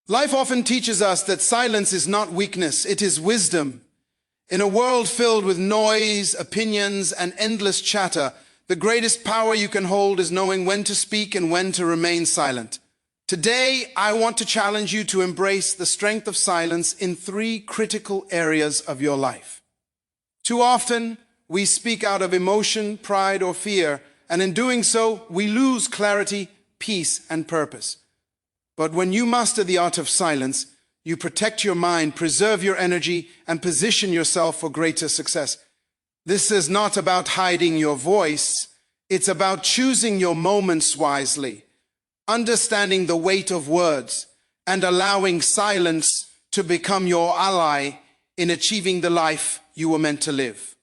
Life often teaches us that silence is not weakness, it is wisdom. In a world filled with noise, opinions, and endless chatter, the greatest power you can hold is knowing when to speak and when to remain silent. Today, I want to challenge you to embrace the strength of silence in 3 critical areas of your life. Too often, we speak out of emotion, pride, or fear, and in doing so, we lose clarity, peace, and purpose. But when you master the art of silence, you protect your mind, preserve your energy, and position yourself for greater success. This is not about hiding your voice. It's about choosing your moments wisely, understanding the weight of words, and allowing silence to become your ally in achieving the life you were meant to live.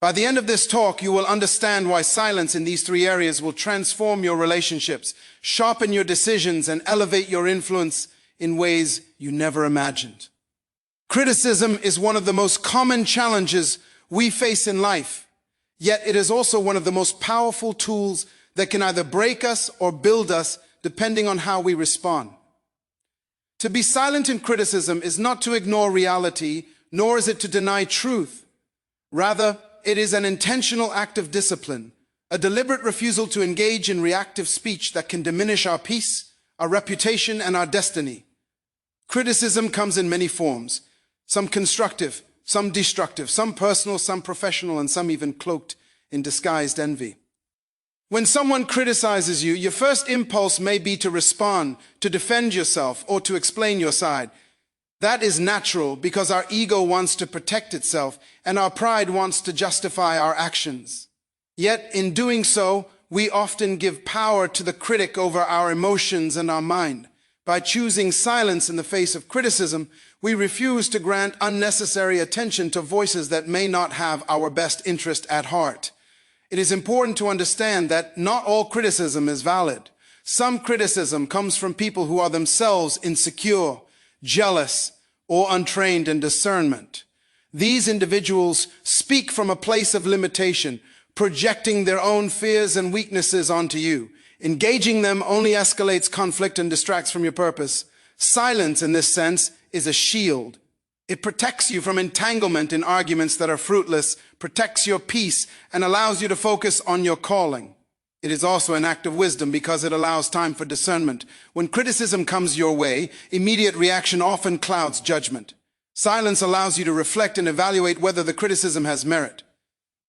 By the end of this talk, you will understand why silence in these 3 areas will transform your relationships, sharpen your decisions, and elevate your influence in ways you never imagined. Criticism is one of the most common challenges we face in life, yet it is also one of the most powerful tools that can either break us or build us depending on how we respond. To be silent in criticism is not to ignore reality, nor is it to deny truth. Rather, it is an intentional act of discipline, a deliberate refusal to engage in reactive speech that can diminish our peace, our reputation, and our destiny. Criticism comes in many forms, some constructive, some destructive, some personal, some professional, and some even cloaked in disguised envy. When someone criticizes you, your first impulse may be to respond, to defend yourself, or to explain your side. That is natural because our ego wants to protect itself and our pride wants to justify our actions. Yet in doing so, we often give power to the critic over our emotions and our mind. By choosing silence in the face of criticism, we refuse to grant unnecessary attention to voices that may not have our best interest at heart. It is important to understand that not all criticism is valid. Some criticism comes from people who are themselves insecure, jealous, or untrained in discernment. These individuals speak from a place of limitation, projecting their own fears and weaknesses onto you. Engaging them only escalates conflict and distracts from your purpose. Silence, in this sense, is a shield. It protects you from entanglement in arguments that are fruitless, protects your peace, and allows you to focus on your calling. It is also an act of wisdom because it allows time for discernment. When criticism comes your way, immediate reaction often clouds judgment. Silence allows you to reflect and evaluate whether the criticism has merit.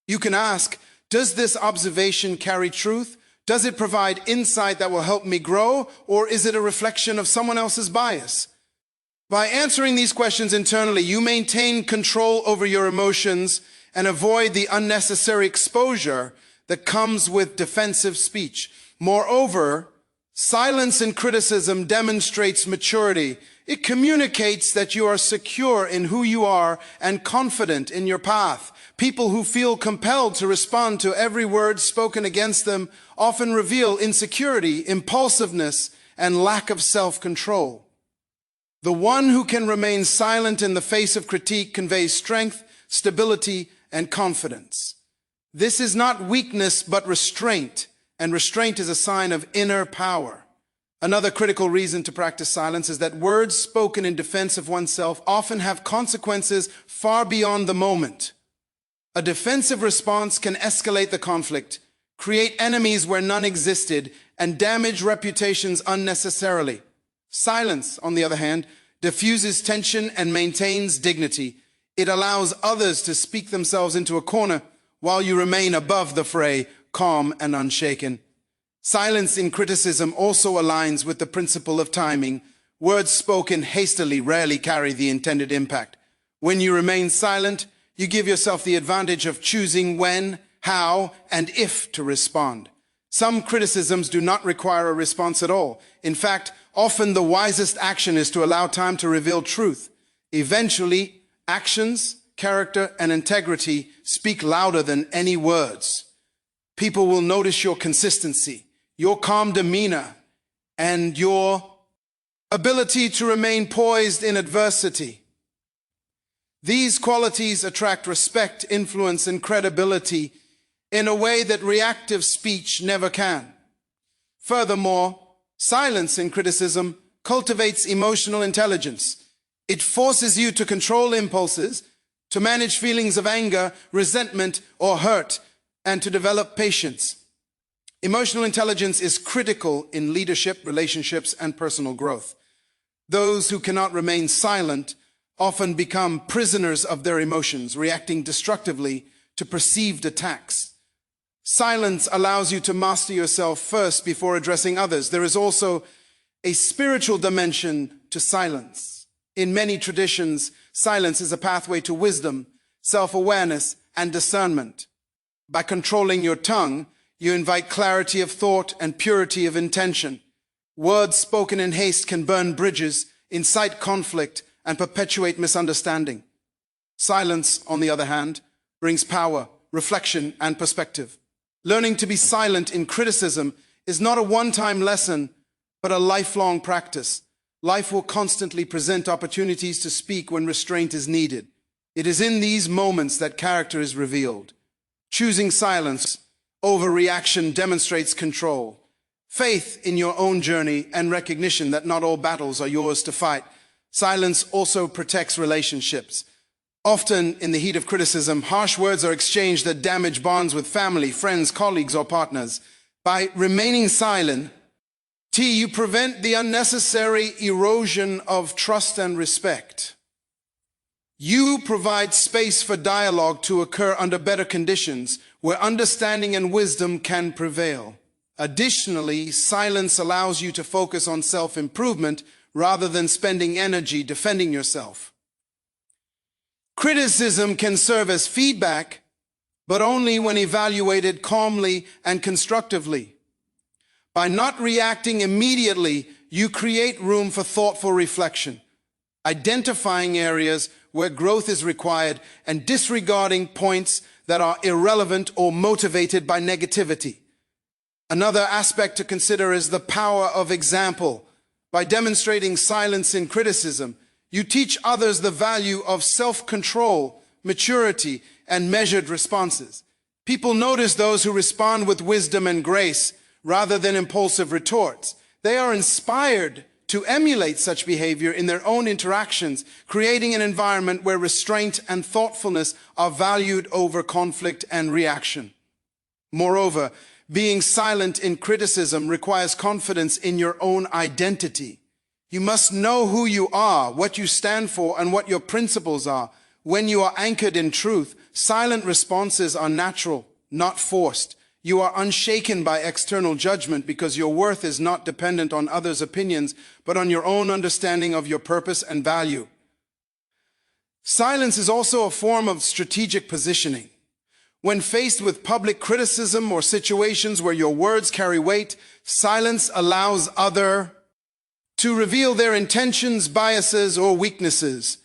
You can ask, does this observation carry truth? Does it provide insight that will help me grow? Or is it a reflection of someone else's bias? By answering these questions internally, you maintain control over your emotions and avoid the unnecessary exposure that comes with defensive speech. Moreover, silence in criticism demonstrates maturity. It communicates that you are secure in who you are and confident in your path. People who feel compelled to respond to every word spoken against them often reveal insecurity, impulsiveness, and lack of self-control. The one who can remain silent in the face of critique conveys strength, stability, and confidence. This is not weakness, but restraint, and restraint is a sign of inner power. Another critical reason to practice silence is that words spoken in defense of oneself often have consequences far beyond the moment. A defensive response can escalate the conflict, create enemies where none existed, and damage reputations unnecessarily. Silence, on the other hand, diffuses tension and maintains dignity. It allows others to speak themselves into a corner while you remain above the fray, calm and unshaken. Silence in criticism also aligns with the principle of timing. Words spoken hastily rarely carry the intended impact. When you remain silent, you give yourself the advantage of choosing when, how, and if to respond. Some criticisms do not require a response at all. In fact, often the wisest action is to allow time to reveal truth. Eventually, actions, character, and integrity speak louder than any words. People will notice your consistency, your calm demeanor, and your ability to remain poised in adversity. These qualities attract respect, influence, and credibility in a way that reactive speech never can. Furthermore, silence in criticism cultivates emotional intelligence. It forces you to control impulses, to manage feelings of anger, resentment, or hurt, and to develop patience. Emotional intelligence is critical in leadership, relationships, and personal growth. Those who cannot remain silent often become prisoners of their emotions, reacting destructively to perceived attacks. Silence allows you to master yourself first before addressing others. There is also a spiritual dimension to silence. In many traditions, silence is a pathway to wisdom, self-awareness, and discernment. By controlling your tongue, you invite clarity of thought and purity of intention. Words spoken in haste can burn bridges, incite conflict, and perpetuate misunderstanding. Silence, on the other hand, brings power, reflection, and perspective. Learning to be silent in criticism is not a one-time lesson, but a lifelong practice. Life will constantly present opportunities to speak when restraint is needed. It is in these moments that character is revealed. Choosing silence over reaction demonstrates control, faith in your own journey, and recognition that not all battles are yours to fight. Silence also protects relationships. Often, in the heat of criticism, harsh words are exchanged that damage bonds with family, friends, colleagues, or partners. By remaining silent, you prevent the unnecessary erosion of trust and respect. You provide space for dialogue to occur under better conditions, where understanding and wisdom can prevail. Additionally, silence allows you to focus on self-improvement rather than spending energy defending yourself. Criticism can serve as feedback, but only when evaluated calmly and constructively. By not reacting immediately, you create room for thoughtful reflection, identifying areas where growth is required and disregarding points that are irrelevant or motivated by negativity. Another aspect to consider is the power of example. By demonstrating silence in criticism, you teach others the value of self-control, maturity, and measured responses. People notice those who respond with wisdom and grace rather than impulsive retorts. They are inspired to emulate such behavior in their own interactions, creating an environment where restraint and thoughtfulness are valued over conflict and reaction. Moreover, being silent in criticism requires confidence in your own identity. You must know who you are, what you stand for, and what your principles are. When you are anchored in truth, silent responses are natural, not forced. You are unshaken by external judgment because your worth is not dependent on others' opinions, but on your own understanding of your purpose and value. Silence is also a form of strategic positioning. When faced with public criticism or situations where your words carry weight, silence allows others to reveal their intentions, biases, or weaknesses.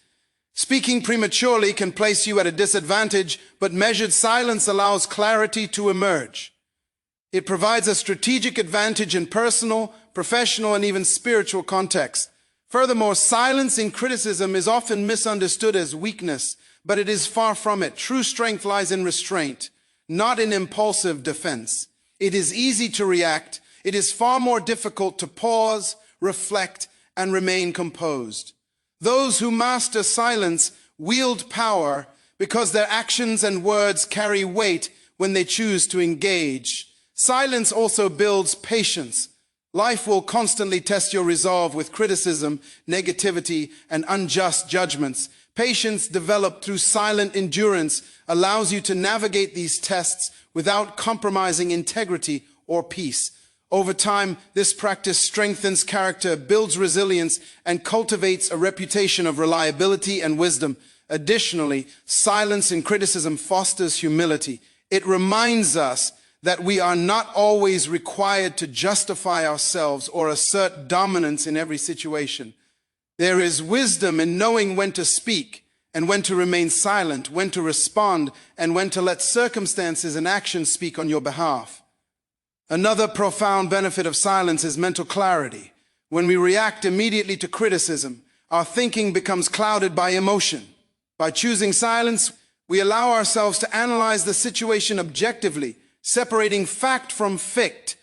Speaking prematurely can place you at a disadvantage, but measured silence allows clarity to emerge. It provides a strategic advantage in personal, professional, and even spiritual contexts. Furthermore, silence in criticism is often misunderstood as weakness, but it is far from it. True strength lies in restraint, not in impulsive defense. It is easy to react. It is far more difficult to pause, reflect, and remain composed. Those who master silence wield power because their actions and words carry weight when they choose to engage. Silence also builds patience. Life will constantly test your resolve with criticism, negativity, and unjust judgments. Patience developed through silent endurance allows you to navigate these tests without compromising integrity or peace. Over time, this practice strengthens character, builds resilience, and cultivates a reputation of reliability and wisdom. Additionally, silence in criticism fosters humility. It reminds us that we are not always required to justify ourselves or assert dominance in every situation. There is wisdom in knowing when to speak and when to remain silent, when to respond, and when to let circumstances and actions speak on your behalf. Another profound benefit of silence is mental clarity. When we react immediately to criticism, our thinking becomes clouded by emotion. By choosing silence, we allow ourselves to analyze the situation objectively, separating fact from fict,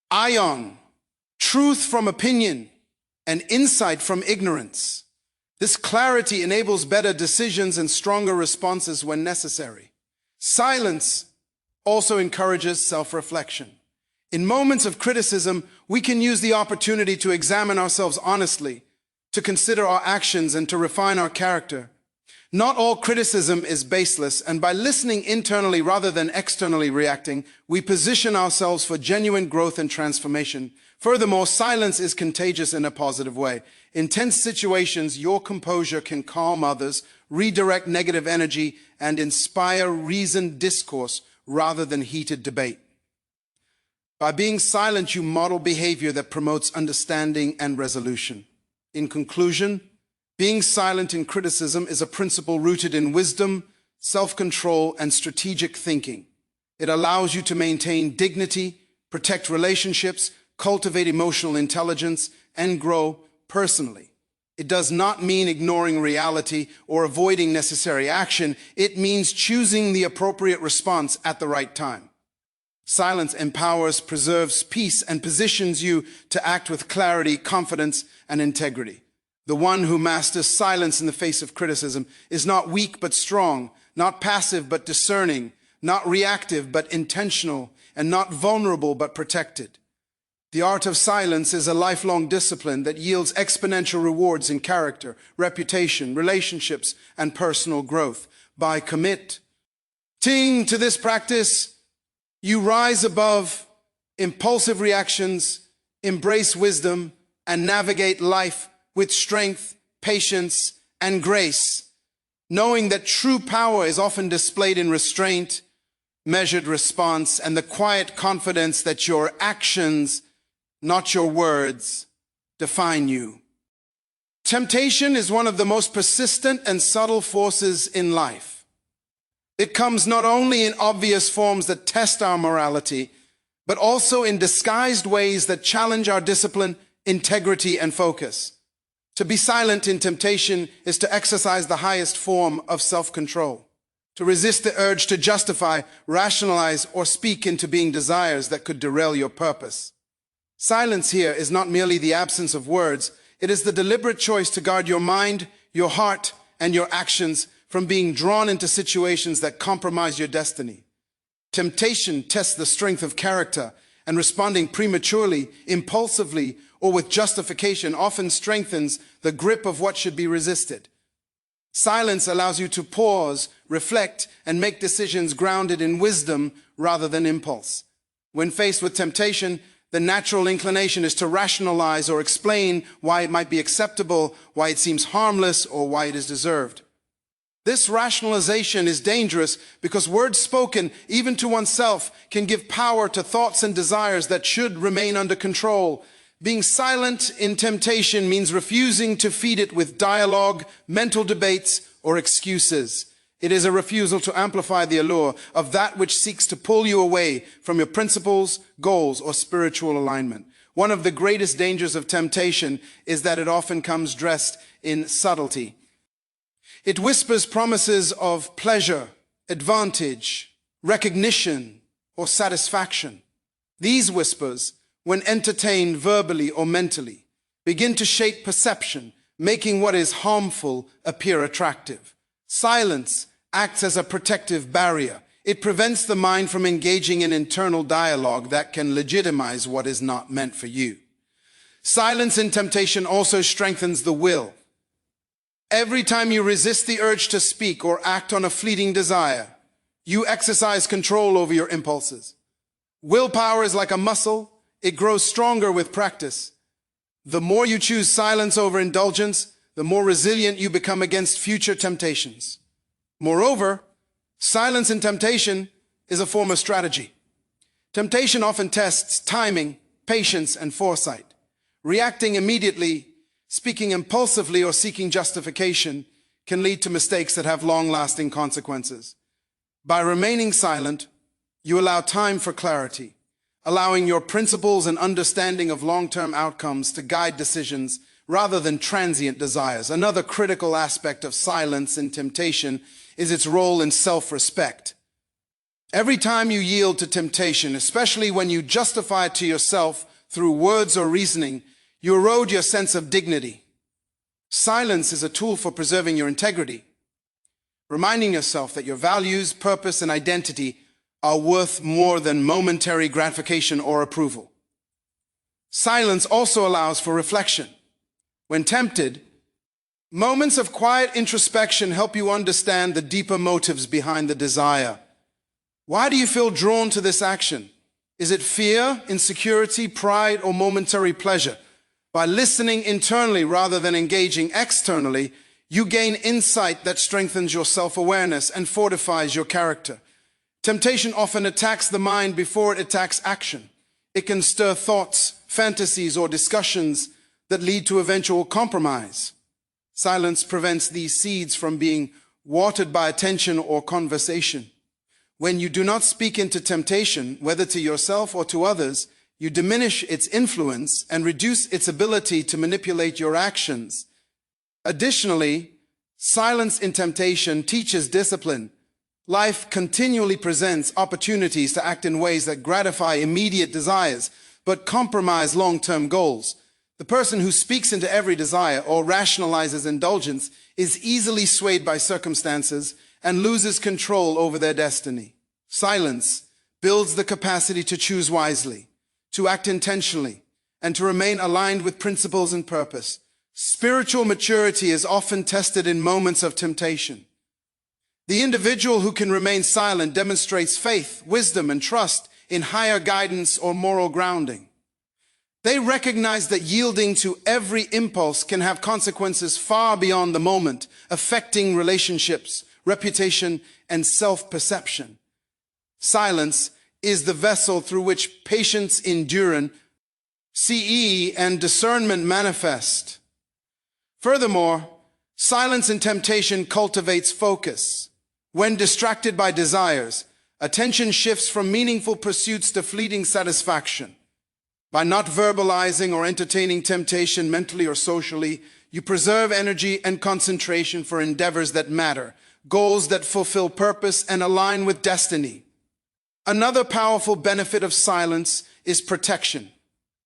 ion, truth from opinion, and insight from ignorance. This clarity enables better decisions and stronger responses when necessary. Silence also encourages self-reflection. In moments of criticism, we can use the opportunity to examine ourselves honestly, to consider our actions, and to refine our character. Not all criticism is baseless, and by listening internally rather than externally reacting, we position ourselves for genuine growth and transformation. Furthermore, silence is contagious in a positive way. In tense situations, your composure can calm others, redirect negative energy, and inspire reasoned discourse rather than heated debate. By being silent, you model behavior that promotes understanding and resolution. In conclusion, being silent in criticism is a principle rooted in wisdom, self-control, and strategic thinking. It allows you to maintain dignity, protect relationships, cultivate emotional intelligence, and grow personally. It does not mean ignoring reality or avoiding necessary action. It means choosing the appropriate response at the right time. Silence empowers, preserves peace, and positions you to act with clarity, confidence, and integrity. The one who masters silence in the face of criticism is not weak but strong, not passive but discerning, not reactive but intentional, and not vulnerable but protected. The art of silence is a lifelong discipline that yields exponential rewards in character, reputation, relationships, and personal growth. By committing to this practice, you rise above impulsive reactions, embrace wisdom, and navigate life with strength, patience, and grace, knowing that true power is often displayed in restraint, measured response, and the quiet confidence that your actions, not your words, define you. Temptation is one of the most persistent and subtle forces in life. It comes not only in obvious forms that test our morality, but also in disguised ways that challenge our discipline, integrity, and focus. To be silent in temptation is to exercise the highest form of self-control, to resist the urge to justify, rationalize, or speak into being desires that could derail your purpose. Silence here is not merely the absence of words, it is the deliberate choice to guard your mind, your heart, and your actions from being drawn into situations that compromise your destiny. Temptation tests the strength of character, and responding prematurely, impulsively, or with justification often strengthens the grip of what should be resisted. Silence allows you to pause, reflect, and make decisions grounded in wisdom rather than impulse. When faced with temptation, the natural inclination is to rationalize or explain why it might be acceptable, why it seems harmless, or why it is deserved. This rationalization is dangerous because words spoken, even to oneself, can give power to thoughts and desires that should remain under control. Being silent in temptation means refusing to feed it with dialogue, mental debates, or excuses. It is a refusal to amplify the allure of that which seeks to pull you away from your principles, goals, or spiritual alignment. One of the greatest dangers of temptation is that it often comes dressed in subtlety. It whispers promises of pleasure, advantage, recognition, or satisfaction. These whispers, when entertained verbally or mentally, begin to shape perception, making what is harmful appear attractive. Silence acts as a protective barrier. It prevents the mind from engaging in internal dialogue that can legitimize what is not meant for you. Silence in temptation also strengthens the will. Every time you resist the urge to speak or act on a fleeting desire, you exercise control over your impulses. Willpower is like a muscle. It grows stronger with practice. The more you choose silence over indulgence, the more resilient you become against future temptations. Moreover, silence in temptation is a form of strategy. Temptation often tests timing, patience, and foresight. Reacting immediately, speaking impulsively, or seeking justification can lead to mistakes that have long-lasting consequences. By remaining silent, you allow time for clarity, allowing your principles and understanding of long-term outcomes to guide decisions rather than transient desires. Another critical aspect of silence in temptation is its role in self-respect. Every time you yield to temptation, especially when you justify it to yourself through words or reasoning, You erode your sense of dignity. Silence is a tool for preserving your integrity, reminding yourself that your values, purpose, and identity are worth more than momentary gratification or approval. Silence also allows for reflection. When tempted, moments of quiet introspection help you understand the deeper motives behind the desire. Why do you feel drawn to this action? Is it fear, insecurity, pride, or momentary pleasure? By listening internally rather than engaging externally, you gain insight that strengthens your self-awareness and fortifies your character. Temptation often attacks the mind before it attacks action. It can stir thoughts, fantasies, or discussions that lead to eventual compromise. Silence prevents these seeds from being watered by attention or conversation. When you do not speak into temptation, whether to yourself or to others, you diminish its influence and reduce its ability to manipulate your actions. Additionally, silence in temptation teaches discipline. Life continually presents opportunities to act in ways that gratify immediate desires, but compromise long-term goals. The person who speaks into every desire or rationalizes indulgence is easily swayed by circumstances and loses control over their destiny. Silence builds the capacity to choose wisely, to act intentionally, and to remain aligned with principles and purpose. Spiritual maturity is often tested in moments of temptation. The individual who can remain silent demonstrates faith, wisdom, and trust in higher guidance or moral grounding. They recognize that yielding to every impulse can have consequences far beyond the moment, affecting relationships, reputation, and self-perception. Silence is the vessel through which patience, endurance, and discernment manifest. Furthermore, silence in temptation cultivates focus. When distracted by desires, attention shifts from meaningful pursuits to fleeting satisfaction. By not verbalizing or entertaining temptation mentally or socially, you preserve energy and concentration for endeavors that matter, goals that fulfill purpose and align with destiny. Another powerful benefit of silence is protection.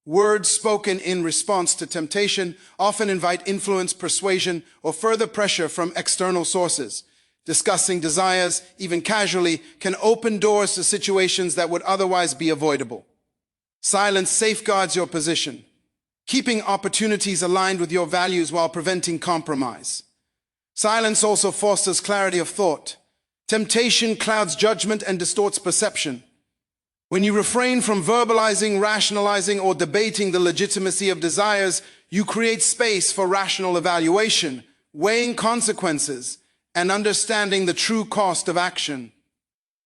Words spoken in response to temptation often invite influence, persuasion, or further pressure from external sources. Discussing desires, even casually, can open doors to situations that would otherwise be avoidable. Silence safeguards your position, keeping opportunities aligned with your values while preventing compromise. Silence also fosters clarity of thought. Temptation clouds judgment and distorts perception. When you refrain from verbalizing, rationalizing, or debating the legitimacy of desires, you create space for rational evaluation, weighing consequences, and understanding the true cost of action.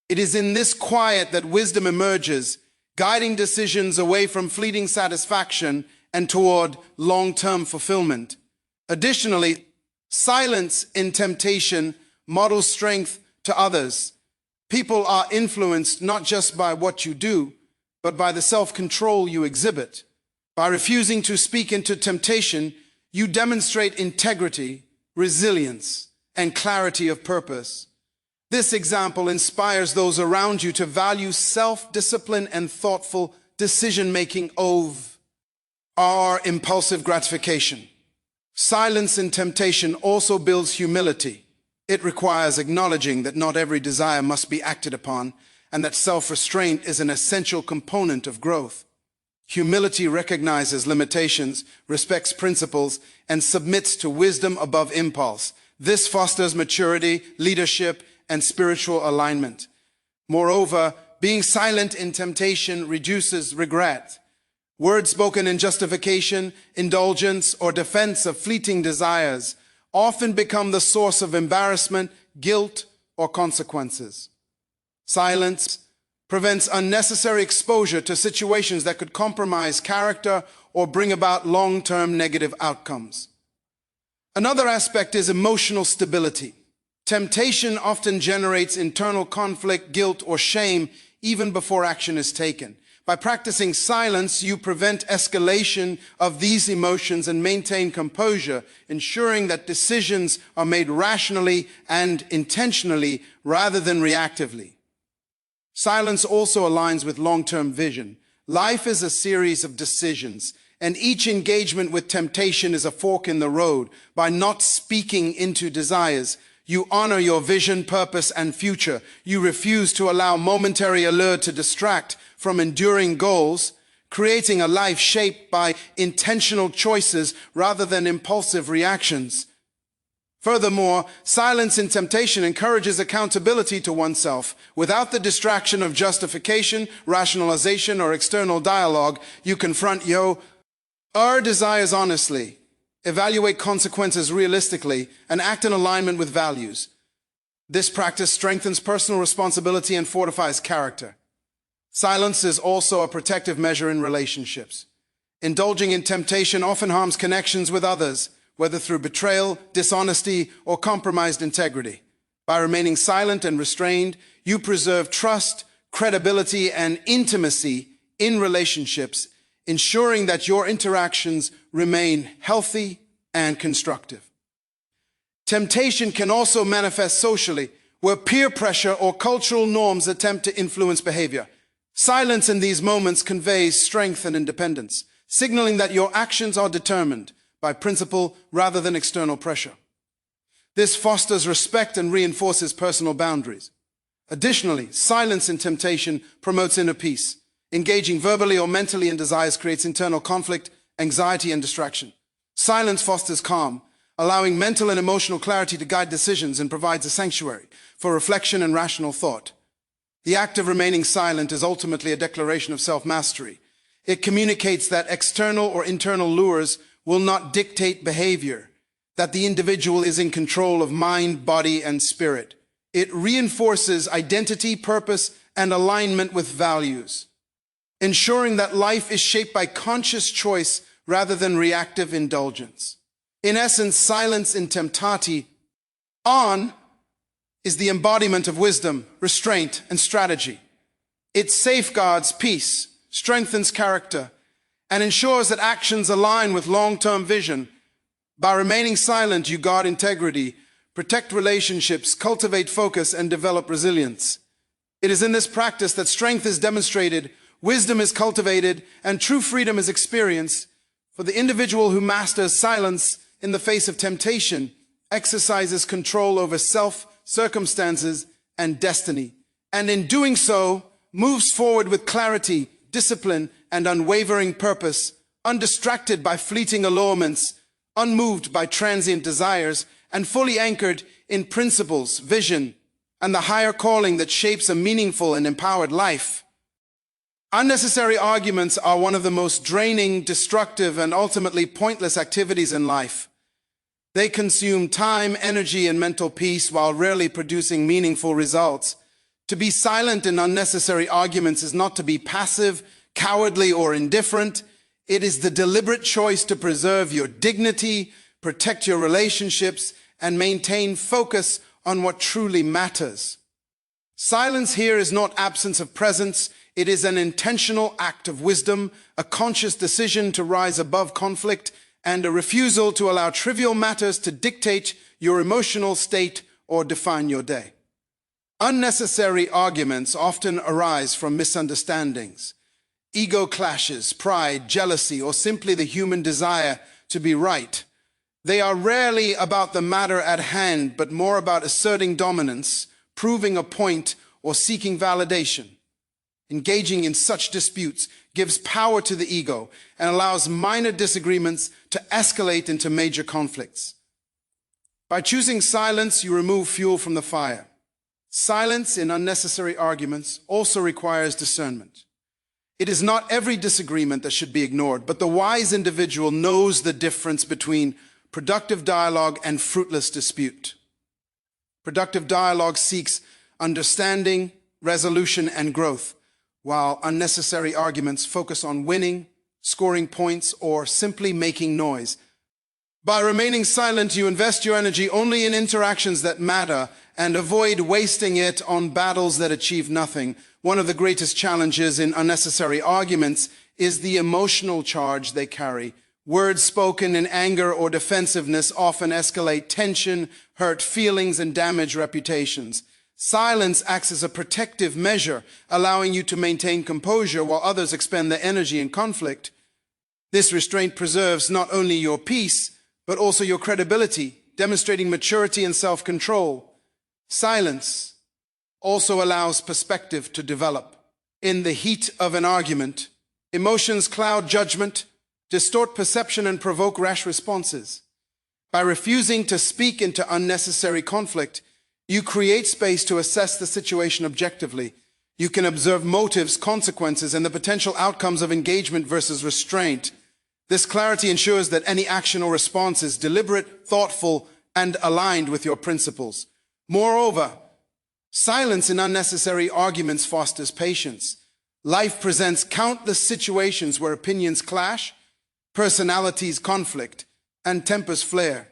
It is in this quiet that wisdom emerges, guiding decisions away from fleeting satisfaction and toward long-term fulfillment. Additionally, silence in temptation models strength to others. People are influenced not just by what you do, but by the self-control you exhibit. By refusing to speak into temptation, you demonstrate integrity, resilience, and clarity of purpose. This example inspires those around you to value self-discipline and thoughtful decision-making over impulsive gratification. Silence in temptation also builds humility. It requires acknowledging that not every desire must be acted upon, and that self-restraint is an essential component of growth. Humility recognizes limitations, respects principles, and submits to wisdom above impulse. This fosters maturity, leadership, and spiritual alignment. Moreover, being silent in temptation reduces regret. Words spoken in justification, indulgence, or defense of fleeting desires often become the source of embarrassment, guilt, or consequences. Silence prevents unnecessary exposure to situations that could compromise character or bring about long-term negative outcomes. Another aspect is emotional stability. Temptation often generates internal conflict, guilt, or shame even before action is taken. By practicing silence, you prevent escalation of these emotions and maintain composure, ensuring that decisions are made rationally and intentionally rather than reactively. Silence also aligns with long-term vision. Life is a series of decisions, and each engagement with temptation is a fork in the road. By not speaking into desires, you honor your vision, purpose, and future. You refuse to allow momentary allure to distract from enduring goals, creating a life shaped by intentional choices rather than impulsive reactions. Furthermore, silence in temptation encourages accountability to oneself. Without the distraction of justification, rationalization, or external dialogue, you confront your desires honestly, evaluate consequences realistically, and act in alignment with values. This practice strengthens personal responsibility and fortifies character. Silence is also a protective measure in relationships. Indulging in temptation often harms connections with others, whether through betrayal, dishonesty, or compromised integrity. By remaining silent and restrained, you preserve trust, credibility, and intimacy in relationships, ensuring that your interactions remain healthy and constructive. Temptation can also manifest socially, where peer pressure or cultural norms attempt to influence behavior. Silence in these moments conveys strength and independence, signaling that your actions are determined by principle rather than external pressure. This fosters respect and reinforces personal boundaries. Additionally, silence in temptation promotes inner peace. Engaging verbally or mentally in desires creates internal conflict, anxiety, and distraction. Silence fosters calm, allowing mental and emotional clarity to guide decisions, and provides a sanctuary for reflection and rational thought. The act of remaining silent is ultimately a declaration of self-mastery. It communicates that external or internal lures will not dictate behavior, that the individual is in control of mind, body, and spirit. It reinforces identity, purpose, and alignment with values, ensuring that life is shaped by conscious choice rather than reactive indulgence. In essence, silence in temptation is the embodiment of wisdom, restraint, and strategy. It safeguards peace, strengthens character, and ensures that actions align with long-term vision. By remaining silent, you guard integrity, protect relationships, cultivate focus, and develop resilience. It is in this practice that strength is demonstrated, wisdom is cultivated, and true freedom is experienced. For the individual who masters silence in the face of temptation exercises control over self, circumstances, and destiny, and in doing so, moves forward with clarity, discipline, and unwavering purpose, undistracted by fleeting allurements, unmoved by transient desires, and fully anchored in principles, vision, and the higher calling that shapes a meaningful and empowered life. Unnecessary arguments are one of the most draining, destructive, and ultimately pointless activities in life. They consume time, energy, and mental peace while rarely producing meaningful results. To be silent in unnecessary arguments is not to be passive, cowardly, or indifferent. It is the deliberate choice to preserve your dignity, protect your relationships, and maintain focus on what truly matters. Silence here is not absence of presence. It is an intentional act of wisdom, a conscious decision to rise above conflict, and a refusal to allow trivial matters to dictate your emotional state or define your day. Unnecessary arguments often arise from misunderstandings, ego clashes, pride, jealousy, or simply the human desire to be right. They are rarely about the matter at hand, but more about asserting dominance, proving a point, or seeking validation. Engaging in such disputes gives power to the ego and allows minor disagreements to escalate into major conflicts. By choosing silence, you remove fuel from the fire. Silence in unnecessary arguments also requires discernment. It is not every disagreement that should be ignored, but the wise individual knows the difference between productive dialogue and fruitless dispute. Productive dialogue seeks understanding, resolution, and growth, while unnecessary arguments focus on winning, scoring points, or simply making noise. By remaining silent, you invest your energy only in interactions that matter and avoid wasting it on battles that achieve nothing. One of the greatest challenges in unnecessary arguments is the emotional charge they carry. Words spoken in anger or defensiveness often escalate tension, hurt feelings, and damage reputations. Silence acts as a protective measure, allowing you to maintain composure while others expend their energy in conflict. This restraint preserves not only your peace, but also your credibility, demonstrating maturity and self-control. Silence also allows perspective to develop. In the heat of an argument, emotions cloud judgment, distort perception, and provoke rash responses. By refusing to speak into unnecessary conflict, you create space to assess the situation objectively. You can observe motives, consequences, and the potential outcomes of engagement versus restraint. This clarity ensures that any action or response is deliberate, thoughtful, and aligned with your principles. Moreover, silence in unnecessary arguments fosters patience. Life presents countless situations where opinions clash, personalities conflict, and tempers flare.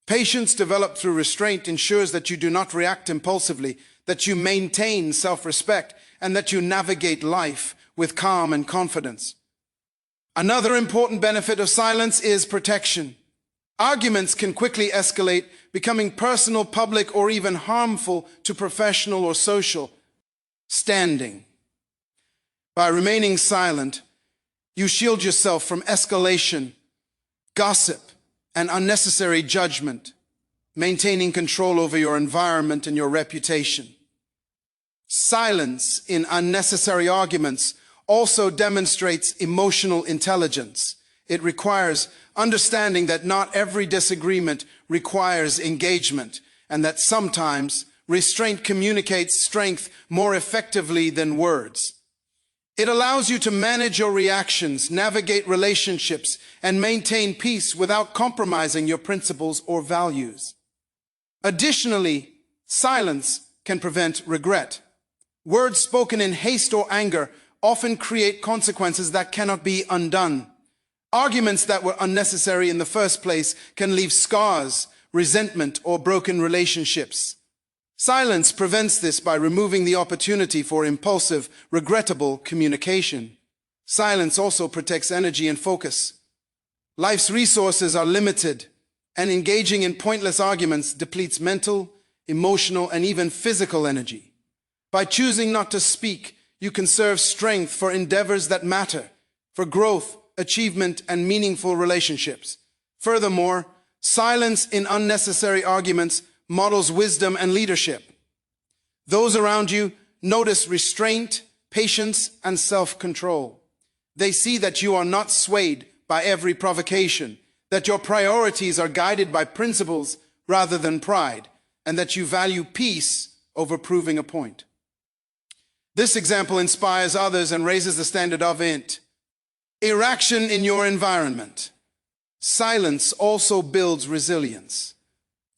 Patience developed through restraint ensures that you do not react impulsively, that you maintain self-respect, and that you navigate life with calm and confidence. Another important benefit of silence is protection. Arguments can quickly escalate, becoming personal, public, or even harmful to professional or social standing. By remaining silent, you shield yourself from escalation, gossip, and unnecessary judgment, maintaining control over your environment and your reputation. Silence in unnecessary arguments also demonstrates emotional intelligence. It requires understanding that not every disagreement requires engagement, and that sometimes restraint communicates strength more effectively than words. It allows you to manage your reactions, navigate relationships, and maintain peace without compromising your principles or values. Additionally, silence can prevent regret. Words spoken in haste or anger often create consequences that cannot be undone. Arguments that were unnecessary in the first place can leave scars, resentment, or broken relationships. Silence prevents this by removing the opportunity for impulsive, regrettable communication. Silence also protects energy and focus. Life's resources are limited, and engaging in pointless arguments depletes mental, emotional, and even physical energy. By choosing not to speak, you conserve strength for endeavors that matter, for growth, achievement, and meaningful relationships. Furthermore, silence in unnecessary arguments models wisdom and leadership. Those around you notice restraint, patience, and self-control. They see that you are not swayed by every provocation, that your priorities are guided by principles rather than pride, and that you value peace over proving a point. This example inspires others and raises the standard of interaction in your environment. Silence also builds resilience.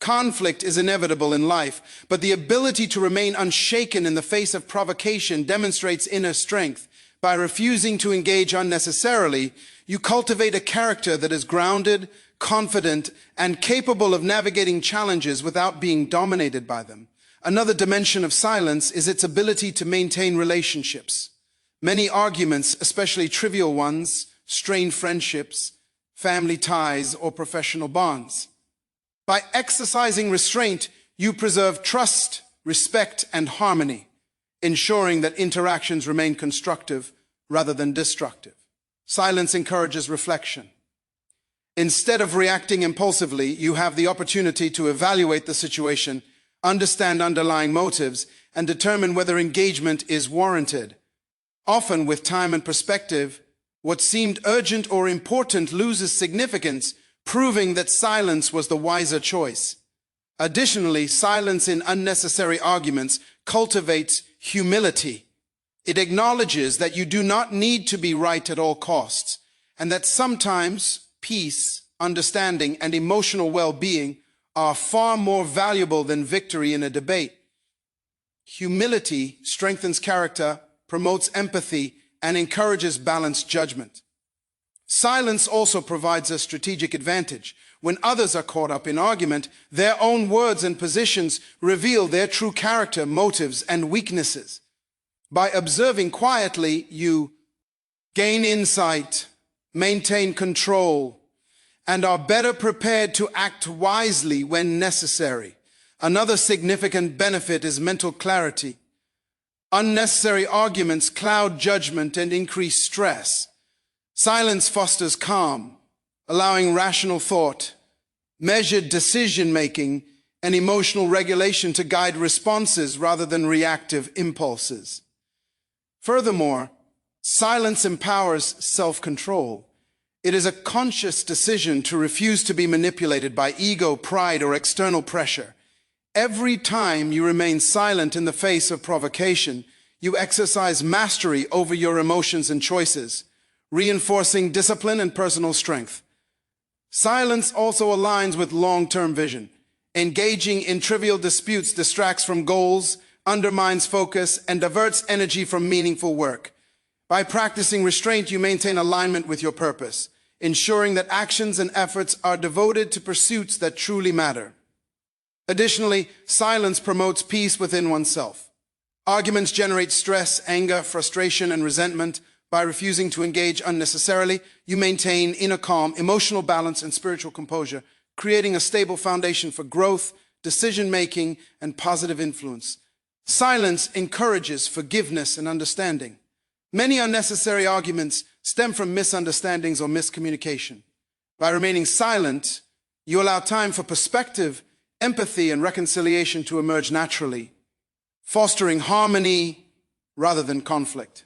Conflict is inevitable in life, but the ability to remain unshaken in the face of provocation demonstrates inner strength. By refusing to engage unnecessarily, you cultivate a character that is grounded, confident, and capable of navigating challenges without being dominated by them. Another dimension of silence is its ability to maintain relationships. Many arguments, especially trivial ones, strain friendships, family ties, or professional bonds. By exercising restraint, you preserve trust, respect, and harmony, ensuring that interactions remain constructive rather than destructive. Silence encourages reflection. Instead of reacting impulsively, you have the opportunity to evaluate the situation, understand underlying motives, and determine whether engagement is warranted. Often, with time and perspective, what seemed urgent or important loses significance, proving that silence was the wiser choice. Additionally, silence in unnecessary arguments cultivates humility. It acknowledges that you do not need to be right at all costs, and that sometimes peace, understanding, and emotional well-being are far more valuable than victory in a debate. Humility strengthens character, promotes empathy, and encourages balanced judgment. Silence also provides a strategic advantage. When others are caught up in argument, their own words and positions reveal their true character, motives, and weaknesses. By observing quietly, you gain insight, maintain control, and are better prepared to act wisely when necessary. Another significant benefit is mental clarity. Unnecessary arguments cloud judgment and increase stress. Silence fosters calm, allowing rational thought, measured decision-making, and emotional regulation to guide responses rather than reactive impulses. Furthermore, silence empowers self-control. It is a conscious decision to refuse to be manipulated by ego, pride, or external pressure. Every time you remain silent in the face of provocation, you exercise mastery over your emotions and choices, reinforcing discipline and personal strength. Silence also aligns with long-term vision. Engaging in trivial disputes distracts from goals, undermines focus, and diverts energy from meaningful work. By practicing restraint, you maintain alignment with your purpose, ensuring that actions and efforts are devoted to pursuits that truly matter. Additionally, silence promotes peace within oneself. Arguments generate stress, anger, frustration, and resentment. By refusing to engage unnecessarily, you maintain inner calm, emotional balance, and spiritual composure, creating a stable foundation for growth, decision-making, and positive influence. Silence encourages forgiveness and understanding. Many unnecessary arguments stem from misunderstandings or miscommunication. By remaining silent, you allow time for perspective, empathy, and reconciliation to emerge naturally, fostering harmony rather than conflict.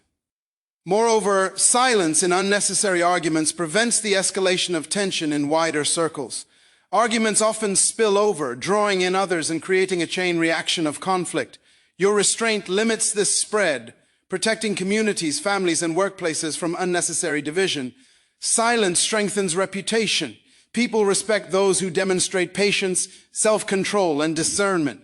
Moreover, silence in unnecessary arguments prevents the escalation of tension in wider circles. Arguments often spill over, drawing in others and creating a chain reaction of conflict. Your restraint limits this spread, protecting communities, families, and workplaces from unnecessary division. Silence strengthens reputation. People respect those who demonstrate patience, self-control, and discernment.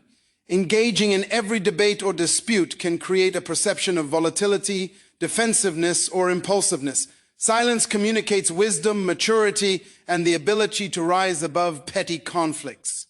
Engaging in every debate or dispute can create a perception of volatility, defensiveness, or impulsiveness. Silence communicates wisdom, maturity, and the ability to rise above petty conflicts.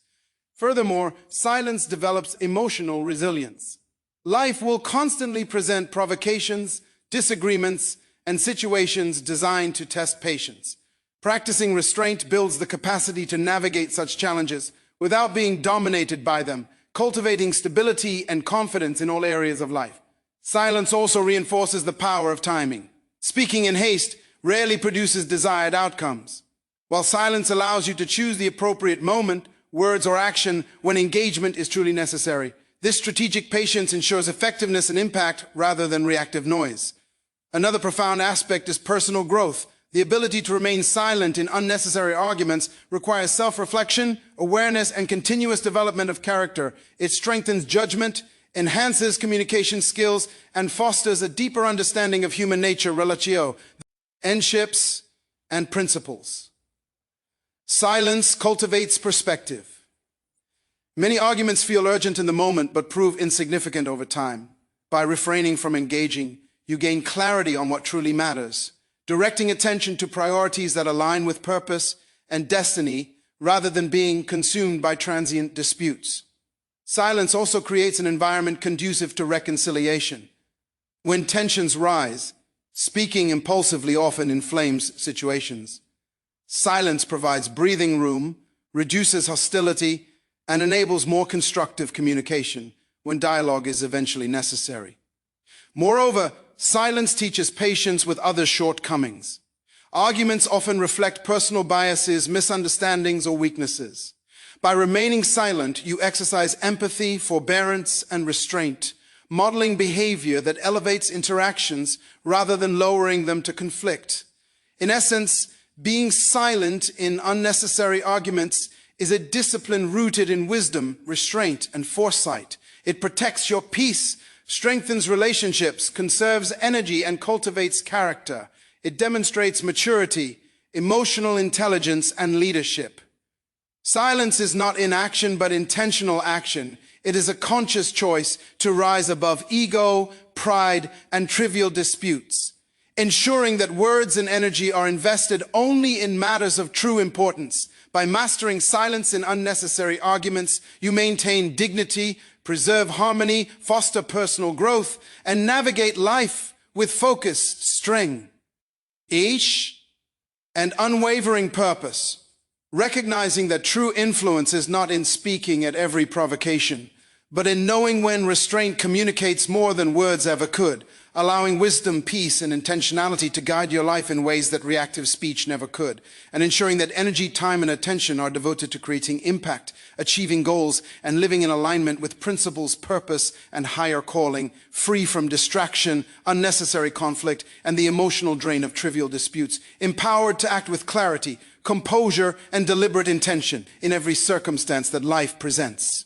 Furthermore, silence develops emotional resilience. Life will constantly present provocations, disagreements, and situations designed to test patience. Practicing restraint builds the capacity to navigate such challenges without being dominated by them, cultivating stability and confidence in all areas of life. Silence also reinforces the power of timing. Speaking in haste rarely produces desired outcomes, while silence allows you to choose the appropriate moment, words, or action when engagement is truly necessary. This strategic patience ensures effectiveness and impact rather than reactive noise. Another profound aspect is personal growth. The ability to remain silent in unnecessary arguments requires self-reflection, awareness, and continuous development of character. It strengthens judgment, enhances communication skills, and fosters a deeper understanding of human nature, relatio, friendships, and principles. Silence cultivates perspective. Many arguments feel urgent in the moment but prove insignificant over time. By refraining from engaging, you gain clarity on what truly matters, directing attention to priorities that align with purpose and destiny rather than being consumed by transient disputes. Silence also creates an environment conducive to reconciliation. When tensions rise, speaking impulsively often inflames situations. Silence provides breathing room, reduces hostility, and enables more constructive communication when dialogue is eventually necessary. Moreover, silence teaches patience with others' shortcomings. Arguments often reflect personal biases, misunderstandings, or weaknesses. By remaining silent, you exercise empathy, forbearance, and restraint, modeling behavior that elevates interactions rather than lowering them to conflict. In essence, being silent in unnecessary arguments is a discipline rooted in wisdom, restraint, and foresight. It protects your peace, strengthens relationships, conserves energy, and cultivates character. It demonstrates maturity, emotional intelligence, and leadership. Silence is not inaction, but intentional action. It is a conscious choice to rise above ego, pride, and trivial disputes, ensuring that words and energy are invested only in matters of true importance. By mastering silence in unnecessary arguments, you maintain dignity, preserve harmony, foster personal growth, and navigate life with focus, strength, and unwavering purpose, recognizing that true influence is not in speaking at every provocation, but in knowing when restraint communicates more than words ever could, allowing wisdom, peace, and intentionality to guide your life in ways that reactive speech never could, and ensuring that energy, time, and attention are devoted to creating impact, achieving goals, and living in alignment with principles, purpose, and higher calling, free from distraction, unnecessary conflict, and the emotional drain of trivial disputes, empowered to act with clarity, composure, and deliberate intention in every circumstance that life presents.